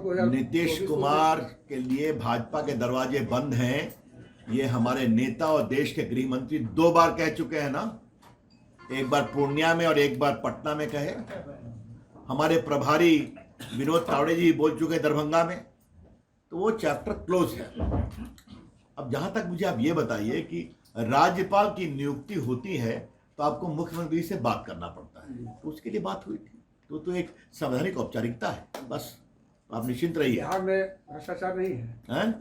नीतीश कुमार के लिए भाजपा के दरवाजे बंद हैं, ये हमारे नेता और देश के गृह मंत्री 2 बार कह चुके हैं ना, एक बार पूर्णिया में और एक बार पटना में कहे। हमारे प्रभारी विनोद तावड़े जी बोल चुके हैं दरभंगा में, तो वो चैप्टर क्लोज है। अब जहां तक मुझे आप ये बताइए कि राज्यपाल की नियुक्ति होती है तो आपको मुख्यमंत्री से बात करना पड़ता है, तो उसके लिए बात हुई थी, तो एक संवैधानिक औपचारिकता है, बस आप निश्चिंत रहिए। बिहार में भ्रष्टाचार नहीं है, हैं?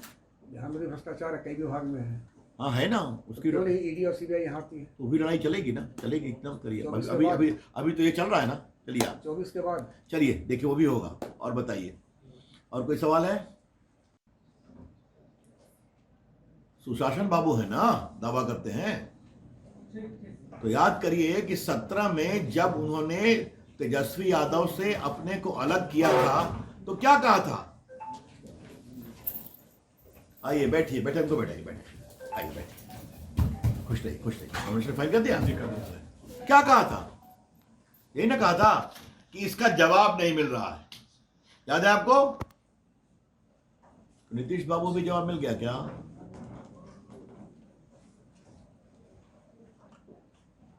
बिहार में भ्रष्टाचार कई विभाग में है। हाँ है ना, उसकी ईडी और सीबीआई यहाँ आती है, तो भी लड़ाई चलेगी ना, चलेगी एकदम। करिए 24 के अभी बाद। अभी अभी तो ये चल रहा है ना, चलिए आप 24 के बाद। चलिए देखिए वो भी होगा। और बताइए, और कोई सवाल है? सुशासन बाबू है ना, दावा करते हैं, तो याद करिए कि 17 में जब उन्होंने तेजस्वी यादव से अपने को अलग किया था तो क्या कहा था? आइए बैठिए, बैठे हमको, बैठाइए, बैठे आइए, बैठिए, खुश रहिए, खुश रहिए। कमिश्नर फाइल कर दिया? क्या कहा था? यही ना कहा था कि इसका जवाब नहीं मिल रहा है, याद है आपको? नीतीश बाबू भी जवाब मिल गया क्या?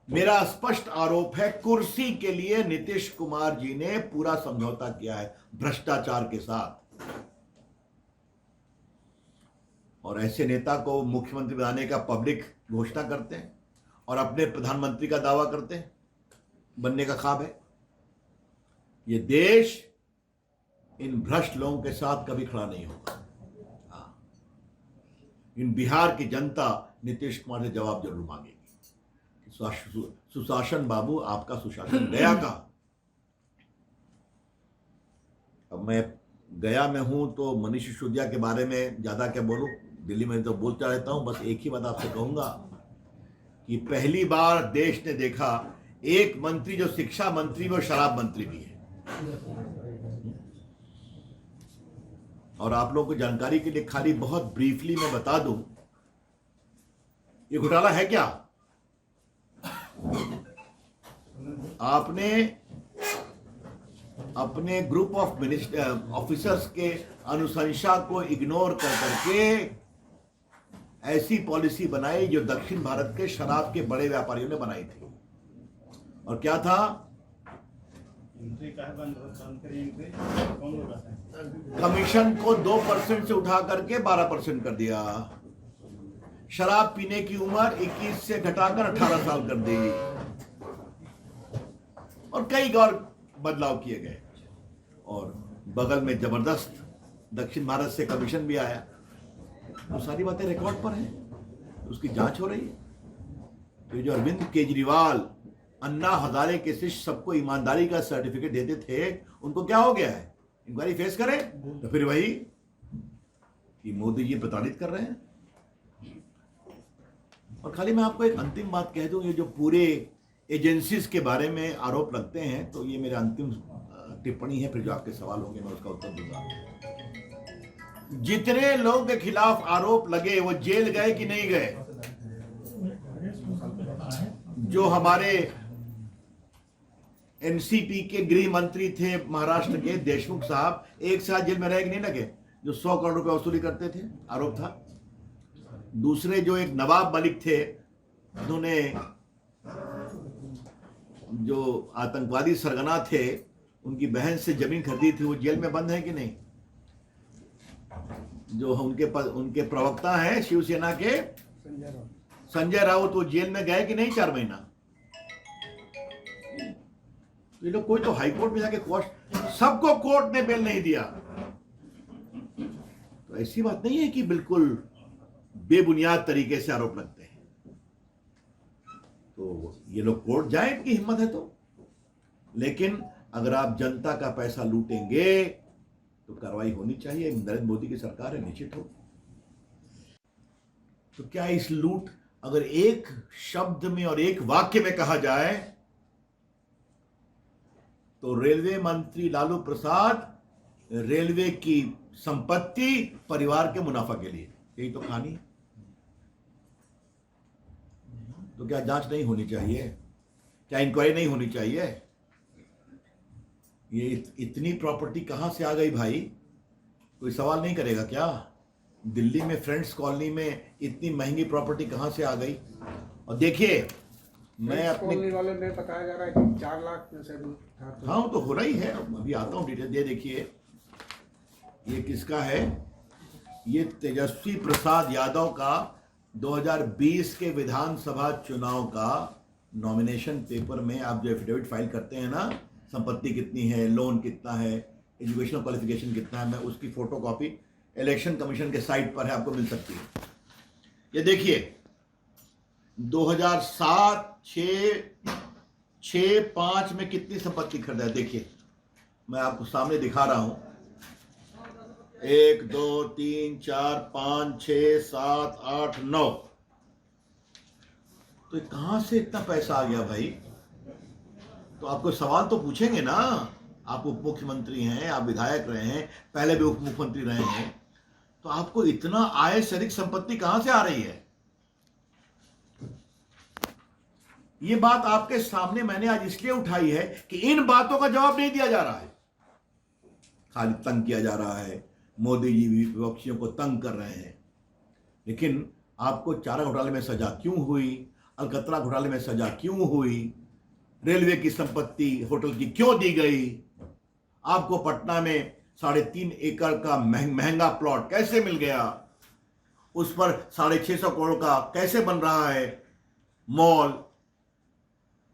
मेरा स्पष्ट आरोप है, कुर्सी के लिए नीतीश कुमार जी ने पूरा समझौता किया है भ्रष्टाचार के साथ, और ऐसे नेता को मुख्यमंत्री बनाने का पब्लिक घोषणा करते हैं और अपने प्रधानमंत्री का दावा करते हैं, बनने का ख्वाब है। ये देश इन भ्रष्ट लोगों के साथ कभी खड़ा नहीं होगा। इन बिहार की जनता नीतीश कुमार से जवाब जरूर मांगेगी। सुशासन बाबू, आपका सुशासन गया का। अब मैं गया में हूं तो मनीष सिसोदिया के बारे में ज्यादा क्या बोलूं, दिल्ली में तो बोलता रहता हूं। बस एक ही बात आपसे कहूंगा कि पहली बार देश ने देखा एक मंत्री जो शिक्षा मंत्री वो शराब मंत्री भी है। और आप लोगों को जानकारी के लिए खाली बहुत ब्रीफली मैं बता दूं, ये घोटाला है क्या? आपने अपने ग्रुप ऑफ ऑफिसर्स के अनुशंसा को इग्नोर कर करके ऐसी पॉलिसी बनाई जो दक्षिण भारत के शराब के बड़े व्यापारियों ने बनाई थी। और क्या था? कमीशन को 2% से उठा करके 12% कर दिया। शराब पीने की उम्र 21 से घटाकर 18 साल कर दी, और कई और बदलाव किए गए। और बगल में जबरदस्त दक्षिण भारत से कमीशन भी आया। वो सारी बातें रिकॉर्ड पर हैं, उसकी जांच हो रही है। तो ये जो अरविंद केजरीवाल अन्ना हजारे के शिष्य सबको ईमानदारी का सर्टिफिकेट देते थे, उनको क्या हो गया है? इंक्वायरी फेस करें तो फिर वही कि मोदी जी प्रताड़ित कर रहे हैं। और खाली मैं आपको एक अंतिम बात कह दूं, ये जो पूरे एजेंसीज के बारे में आरोप लगते हैं, तो ये मेरा अंतिम टिप्पणी है, फिर जो आपके सवाल होंगे मैं उसका उत्तर दूंगा। जितने लोगों के खिलाफ आरोप लगे वो जेल गए कि नहीं गए? जो हमारे एनसीपी के गृह मंत्री थे महाराष्ट्र के देशमुख साहब, 1 साल जेल में रहे कि नहीं लगे? जो 100 करोड़ रुपए वसूली करते थे, आरोप था। दूसरे जो एक नवाब मलिक थे, उन्होंने जो आतंकवादी सरगना थे उनकी बहन से जमीन खरीदी थी, वो जेल में बंद है कि नहीं? जो उनके प्रवक्ता हैं शिवसेना के संजय राउत, वो जेल में गए कि नहीं 4 महीना? ये लोग कोई तो हाईकोर्ट में जाके सबको कोर्ट ने बेल नहीं दिया। तो ऐसी बात नहीं है कि बिल्कुल बेबुनियाद तरीके से आरोप लगते हैं। तो ये लोग कोर्ट जाए, इनकी हिम्मत है तो। लेकिन अगर आप जनता का पैसा लूटेंगे तो कार्रवाई होनी चाहिए। नरेंद्र मोदी की सरकार है, निश्चित हो। तो क्या इस लूट अगर एक शब्द में और एक वाक्य में कहा जाए तो रेलवे मंत्री लालू प्रसाद रेलवे की संपत्ति परिवार के मुनाफा के लिए, यही तो कहानी है। तो क्या जांच नहीं होनी चाहिए? क्या इंक्वायरी नहीं होनी चाहिए? ये इतनी प्रॉपर्टी कहां से आ गई भाई? कोई सवाल नहीं करेगा क्या? दिल्ली में फ्रेंड्स कॉलोनी में इतनी महंगी प्रॉपर्टी कहाँ से आ गई? और देखिए मैं अपने कॉलोनी वाले में बताया जा रहा है कि 4 लाख में से भी था तो हाँ वो तो हो रही है, अभी आता हूँ डिटेल। ये देखिए ये किसका है? ये तेजस्वी प्रसाद यादव का 2020 के विधानसभा चुनाव का नॉमिनेशन पेपर में आप जो एफिडेविट फाइल करते हैं ना, संपत्ति कितनी है, लोन कितना है, एजुकेशनल क्वालिफिकेशन कितना है, मैं उसकी फोटोकॉपी इलेक्शन कमीशन के साइट पर है, आपको मिल सकती है। ये देखिए 2007, 6, 5 में कितनी संपत्ति खरीदा है। देखिए मैं आपको सामने दिखा रहा हूं, 1, 2, 3, 4, 5, 6, 7, 8, 9। तो कहां से इतना पैसा आ गया भाई? तो आपको सवाल तो पूछेंगे ना। आप उप मुख्यमंत्री हैं, आप विधायक रहे हैं, पहले भी उप मुख्यमंत्री रहे हैं, तो आपको इतना आय से अधिक संपत्ति कहां से आ रही है? ये बात आपके सामने मैंने आज इसलिए उठाई है कि इन बातों का जवाब नहीं दिया जा रहा है, खाली तंग किया जा रहा है। मोदी जी भी विपक्षियों को तंग कर रहे हैं। लेकिन आपको चारा घोटाले में सजा क्यों हुई? अलकतरा घोटाले में सजा क्यों हुई? रेलवे की संपत्ति होटल की क्यों दी गई? आपको पटना में 3.5 एकड़ का महंगा प्लॉट कैसे मिल गया? उस पर 650 करोड़ का कैसे बन रहा है मॉल?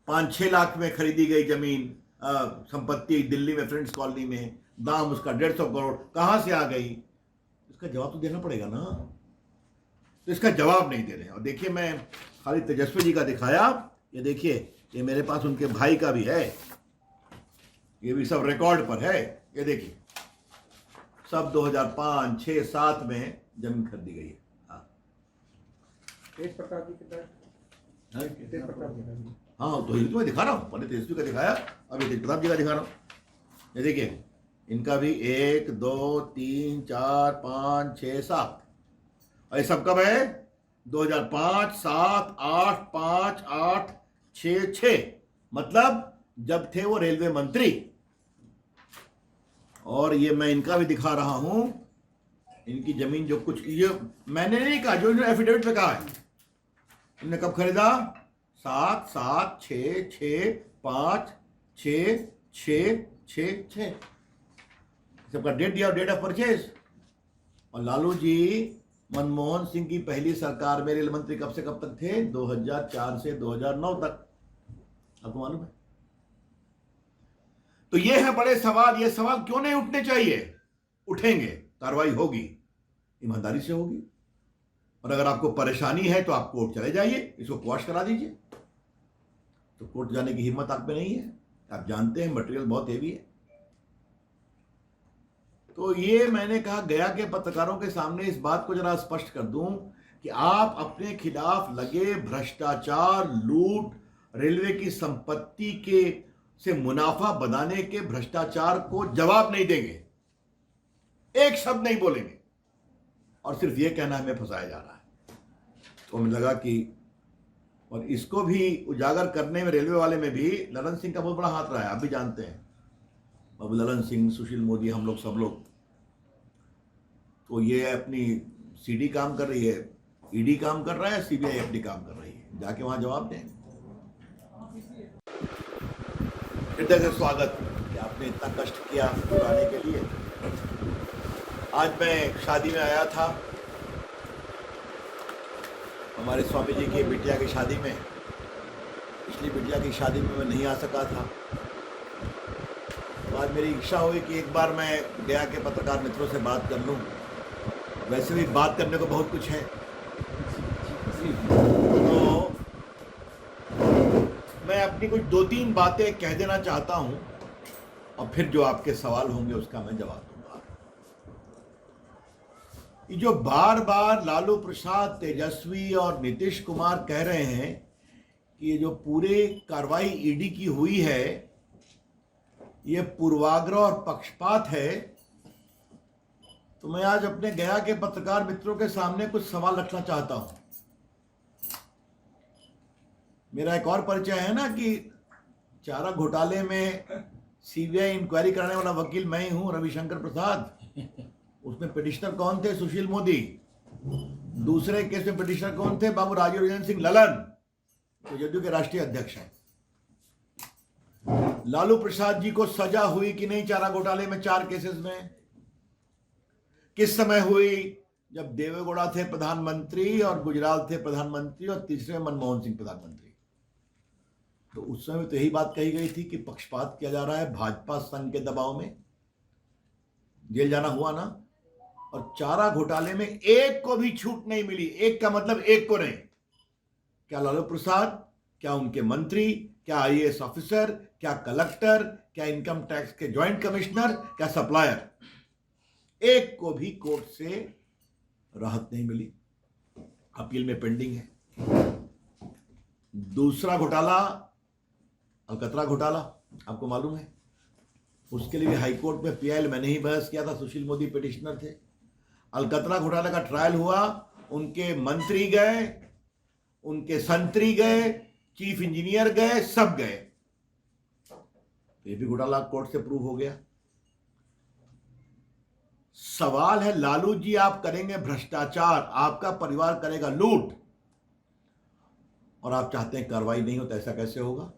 5-6 लाख में खरीदी गई जमीन संपत्ति दिल्ली में फ्रेंड्स कॉलोनी में, दाम उसका 150 करोड़ कहां से आ गई? इसका जवाब तो देना पड़ेगा ना। तो इसका जवाब नहीं दे रहे हैं। और देखिए मैं खाली तेजस्वी जी का दिखाया, ये देखिए ये मेरे पास उनके भाई का भी है, ये भी सब रिकॉर्ड पर है। ये देखिए सब 2005, 6, 7 में जमीन खरीदी गई है। तेज प्रताप जी कितना है? तेज प्रताप जी हाँ तो ये तो मैं दिखा रहा हूँ, पहले तेजस्वी का दिखाया, अभी तेज प्रताप जी का दिखा रहा हूँ। ये देखिए इनका भी 1, 2, 3, 4, 5, 6, 7। और ये सब कब है? 2005, 7, 8, 5, 8, 6, मतलब जब थे वो रेलवे मंत्री। और ये मैं इनका भी दिखा रहा हूं, इनकी जमीन जो कुछ, ये मैंने नहीं कहा, जो इन्होंने एफिडेविट पे कहा है। इन्होंने कब खरीदा? 7, 7, 6, 6, 5, 6, 6, 6, 6, सबका डेट दिया, डेट ऑफ परचेज। और लालू जी मनमोहन सिंह की पहली सरकार में रेल मंत्री कब से कब तक थे? 2004 से 2009 तक, आपको मालूम है। तो ये है बड़े सवाल। ये सवाल क्यों नहीं उठने चाहिए? उठेंगे, कार्रवाई होगी, ईमानदारी से होगी। और अगर आपको परेशानी है तो आप कोर्ट चले जाइए, इसको क्वाश करा दीजिए। तो कोर्ट जाने की हिम्मत आप में नहीं है, आप जानते हैं मटेरियल बहुत हेवी है। तो ये मैंने कहा गया के पत्रकारों के सामने इस बात को जरा स्पष्ट कर दूं कि आप अपने खिलाफ लगे भ्रष्टाचार, लूट, रेलवे की संपत्ति के से मुनाफा बनाने के भ्रष्टाचार को जवाब नहीं देंगे, एक शब्द नहीं बोलेंगे, और सिर्फ ये कहना हमें फंसाया जा रहा है। तो हमें लगा कि, और इसको भी उजागर करने में रेलवे वाले में भी ललन सिंह का बहुत बड़ा हाथ रहा है, आप भी जानते हैं। अब ललन सिंह, सुशील मोदी, हम लोग सब लोग। तो ये अपनी सीडी काम कर रही है, ईडी काम कर रहा है, सीबीआई अपनी काम कर रही है, जाके वहां जवाब दें। हृदय से स्वागत कि आपने इतना कष्ट किया बुलाने के लिए। आज मैं शादी में आया था, हमारे स्वामी जी की बिटिया की शादी में। पिछली बिटिया की शादी में मैं नहीं आ सका था, तो आज मेरी इच्छा हुई कि एक बार मैं गया के पत्रकार मित्रों से बात कर लूं। वैसे भी बात करने को बहुत कुछ है, तो मैं अपनी कुछ 2-3 बातें कह देना चाहता हूं, और फिर जो आपके सवाल होंगे उसका मैं जवाब दूंगा। ये जो बार बार लालू प्रसाद, तेजस्वी और नीतीश कुमार कह रहे हैं कि ये जो पूरी कार्रवाई ईडी की हुई है ये पूर्वाग्रह और पक्षपात है, तो मैं आज अपने गया के पत्रकार मित्रों के सामने कुछ सवाल रखना चाहता हूं। मेरा एक और परिचय है ना कि चारा घोटाले में सीबीआई इंक्वायरी कराने वाला वकील मैं ही हूं, रविशंकर प्रसाद। उसमें पिटिशनर कौन थे? सुशील मोदी। दूसरे केस में पिटिशनर कौन थे? बाबू राजीव रंजन सिंह ललन, तो जदयू के राष्ट्रीय अध्यक्ष हैं। लालू प्रसाद जी को सजा हुई कि नहीं चारा घोटाले में 4 केसेस में? किस समय हुई? जब देवेगौड़ा थे प्रधानमंत्री और गुजराल थे प्रधानमंत्री और तीसरे मनमोहन सिंह प्रधानमंत्री। तो उस समय तो यही बात कही गई थी कि पक्षपात किया जा रहा है, भाजपा संघ के दबाव में जेल जाना हुआ ना। और चारा घोटाले में एक को भी छूट नहीं मिली। एक का मतलब एक को नहीं। क्या लालू प्रसाद, क्या उनके मंत्री, क्या आईएएस ऑफिसर, क्या कलेक्टर, क्या इनकम टैक्स के जॉइंट कमिश्नर, क्या सप्लायर, एक को भी कोर्ट से राहत नहीं मिली। अपील में पेंडिंग है। दूसरा घोटाला अलकतरा घोटाला, आपको मालूम है, उसके लिए हाईकोर्ट में पीआईएल मैंने ही बहस किया था। सुशील मोदी पिटिशनर थे। अलकतरा घोटाले का ट्रायल हुआ, उनके मंत्री गए, उनके संतरी गए, चीफ इंजीनियर गए, सब गए। ये भी घोटाला कोर्ट से प्रूव हो गया। सवाल है, लालू जी आप करेंगे भ्रष्टाचार, आपका परिवार करेगा लूट, और आप चाहते हैं कार्रवाई नहीं हो, तो ऐसा कैसे होगा?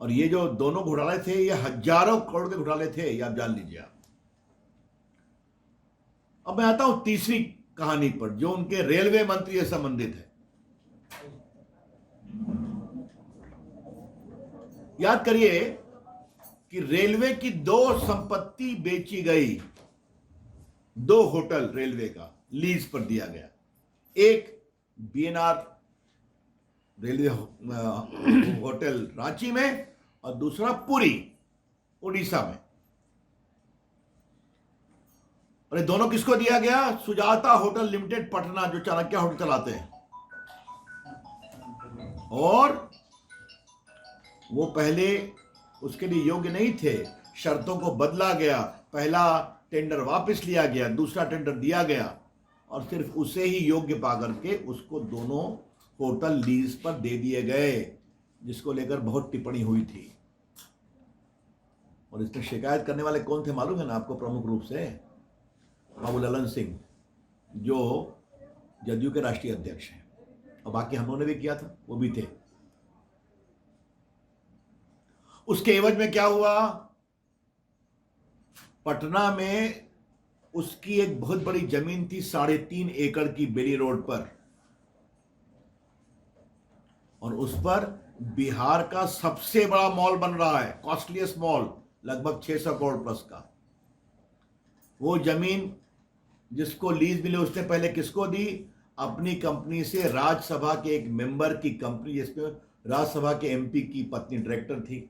और ये जो दोनों घोटाले थे, ये हजारों करोड़ के घोटाले थे, ये आप जान लीजिए। अब मैं आता हूं तीसरी कहानी पर, जो उनके रेलवे मंत्री से संबंधित है। याद करिए कि रेलवे की 2 संपत्ति बेची गई। 2 होटल रेलवे का लीज पर दिया गया। एक बीएनआर रेलवे होटल रांची में, और दूसरा पुरी उड़ीसा में। और ये दोनों किसको दिया गया? सुजाता होटल लिमिटेड पटना, जो चाणक्य होटल चलाते हैं। और वो पहले उसके लिए योग्य नहीं थे, शर्तों को बदला गया। पहला टेंडर वापस लिया गया, दूसरा टेंडर दिया गया, और सिर्फ उसे ही योग्य पा करके उसको दोनों होटल लीज पर दे दिए गए, जिसको लेकर बहुत टिप्पणी हुई थी। और इसमें शिकायत करने वाले कौन थे मालूम है ना आपको? प्रमुख रूप से बाबू ललन सिंह, जो जदयू के राष्ट्रीय अध्यक्ष हैं, और बाकी हम लोगों ने भी किया था, वो भी थे। उसके एवज में क्या हुआ? पटना में उसकी एक बहुत बड़ी जमीन थी, 3.5 एकड़ की, बेली रोड पर, और उस पर बिहार का सबसे बड़ा मॉल बन रहा है, कॉस्टलीस्ट मॉल, लगभग 600 करोड़ प्लस का। वो जमीन जिसको लीज मिले, उसने पहले किसको दी? अपनी कंपनी से, राज्यसभा के एक मेंबर की कंपनी, जिसमें राज्यसभा के एमपी की पत्नी डायरेक्टर थी,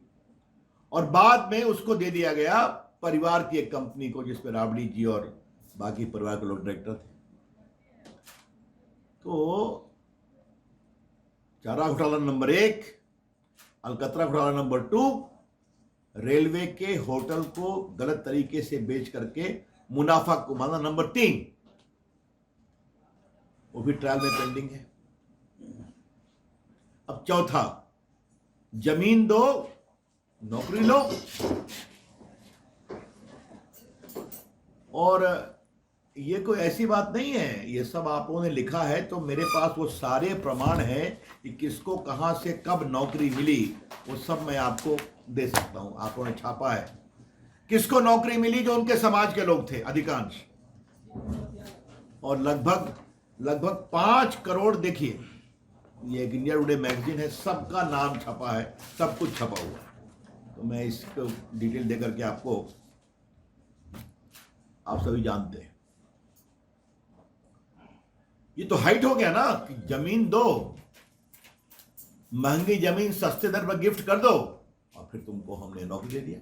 और बाद में उसको दे दिया गया परिवार की एक कंपनी को, जिसमें राबड़ी जी और बाकी परिवार के लोग डायरेक्टर थे। तो चारा घोटाला नंबर 1, अलकतरा घोटाला नंबर 2, रेलवे के होटल को गलत तरीके से बेच करके मुनाफा कमाना नंबर 3, वो भी ट्रायल में पेंडिंग है। अब चौथा, जमीन दो नौकरी लो। और ये कोई ऐसी बात नहीं है, ये सब आप लोगों ने लिखा है, तो मेरे पास वो सारे प्रमाण हैं कि किसको कहां से कब नौकरी मिली, वो सब मैं आपको दे सकता हूं। आप लोगों ने छापा है। किसको नौकरी मिली? जो उनके समाज के लोग थे अधिकांश, और लगभग 5 करोड़। देखिए, ये एक इंडिया टुडे मैगजीन है, सबका नाम छपा है, सब कुछ छपा हुआ है। तो मैं इसको डिटेल देकर के आपको, आप सभी जानते हैं। ये तो हाइट हो गया ना कि जमीन दो, महंगी जमीन सस्ते दर पर गिफ्ट कर दो, और फिर तुमको हमने नौकरी दे दिया।